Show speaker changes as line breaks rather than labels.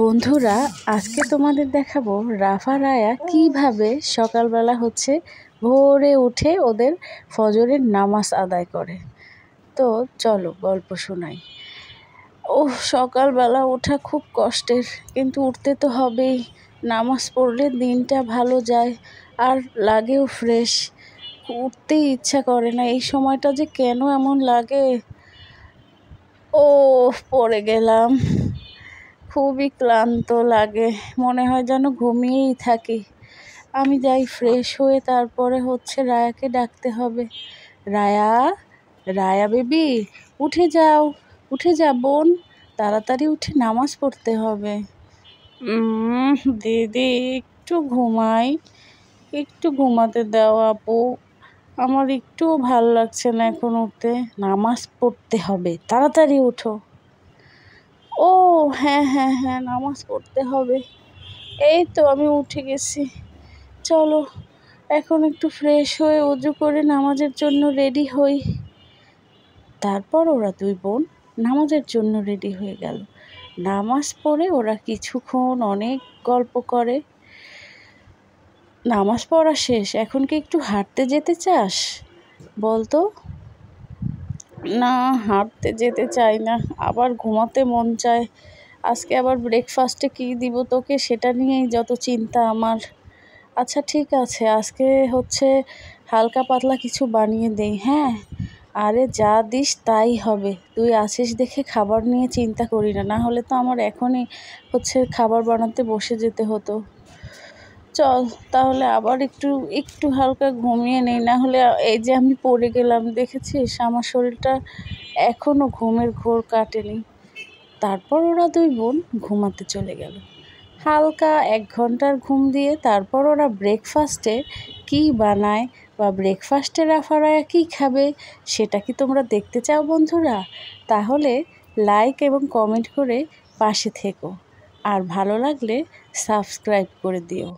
বন্ধুরা, আজকে তোমাদের দেখাবো রাফা রায়া কিভাবে সকালবেলা ভোরে উঠে ওদের ফজরের নামাজ আদায় করে। তো চলো গল্প শোনাই। সকালবেলা ওঠা খুব কষ্টের, কিন্তু উঠতে তো হবেই। নামাজ পড়লে দিনটা ভালো যায় আর লাগেও ফ্রেশ। উঠতেই ইচ্ছা করে না, এই সময়টা যে কেন এমন লাগে। পড়ে গেলাম, খুবই ক্লান্ত লাগে, মনে হয় যেন ঘুমিয়েই থাকি। আমি যাই ফ্রেশ হয়ে, তারপরে রায়াকে ডাকতে হবে। রায়া, রায়া বেবি, উঠে যাও, উঠে যা বোন, তাড়াতাড়ি উঠে নামাজ পড়তে হবে। দিদি একটু ঘুমাই, একটু ঘুমাতে দাও আপু, আমার একটুও ভাল লাগছে না এখন উঠতে। নামাজ পড়তে হবে, তাড়াতাড়ি ওঠো। হ্যাঁ হ্যাঁ হ্যাঁ, নামাজ পড়তে হবে। এই তো আমি উঠে গেছি, চলো এখন একটু ফ্রেশ হয়ে উজু করে নামাজের জন্য রেডি হই। তারপর ওরা দুই বোন নামাজের জন্য রেডি হয়ে গেল। নামাজ পড়ে ওরা কিছুক্ষণ অনেক গল্প করে। নামাজ পড়া শেষ, এখন কি একটু হাঁটতে যেতে চাস বলতো? না, হাঁটতে যেতে চাই না, আবার ঘুমাতে মন চায়। আজকে আবার ব্রেকফাস্টে কী দিব তোকে, সেটা নিয়েই যত চিন্তা আমার। আচ্ছা ঠিক আছে, আজকে হালকা পাতলা কিছু বানিয়ে দেই। হ্যাঁ, আরে যা দিস তাই হবে, তুই আছিস দেখে খাবার নিয়ে চিন্তা করি না, না হলে তো আমার এখনই খাবার বানাতে বসে যেতে হতো। চল তাহলে আবার একটু হালকা ঘুমিয়ে নেই, না হলে এই যে আমি পড়ে গেলাম, দেখেছিস আমার শরীরটা এখনও ঘুমের ঘোর কাটেনি। তারপর ওরা দুই বোন ঘুমাতে চলে গেল। হালকা 1 ঘন্টার ঘুম দিয়ে তারপর ওরা ব্রেকফাস্টে কী বানায় বা ব্রেকফাস্টে রাফা রায়া কী খাবে, সেটা কি তোমরা দেখতে চাও বন্ধুরা? তাহলে লাইক এবং কমেন্ট করে পাশে থেকো, আর ভালো লাগলে সাবস্ক্রাইব করে দিও।